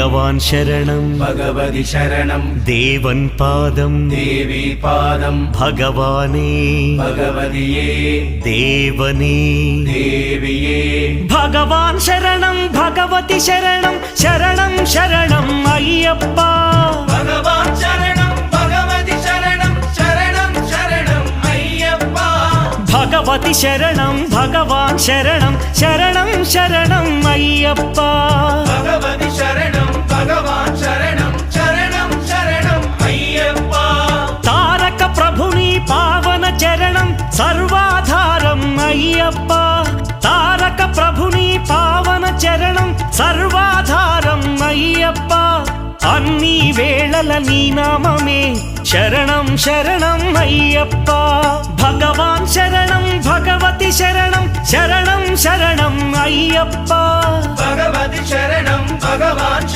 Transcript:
भगवान् शरणं भगवति शरणं देवन् पादं देवी पादं भगवाने भगवतिये देवने देविये भगवान् शरणं भगवति शरणं शरणं शरणं अय्यप्पा भगवान् शरणं भगवति शरणं शरणं शरणं अय्यप्पा भगवति शरणं भगवान् शरणं शरणं शरणं अय्यप्पा भगवति शरणं भगवान् शरणं शरणं शरणं अय्यप्पा तारक प्रभुनि पावन चरणं सर्वाधारम् अय्यप्पा तारक प्रभुनि पावन चरणं सर्वाधारम् अय्यप्पा अन्नी वेळल नी नाममे शरणं शरणं अय्यप्पा भगवान् शरणं भगवति शरणं शरणं शरणं अय्यप्पा भगवति शरणं भगवान् शरणं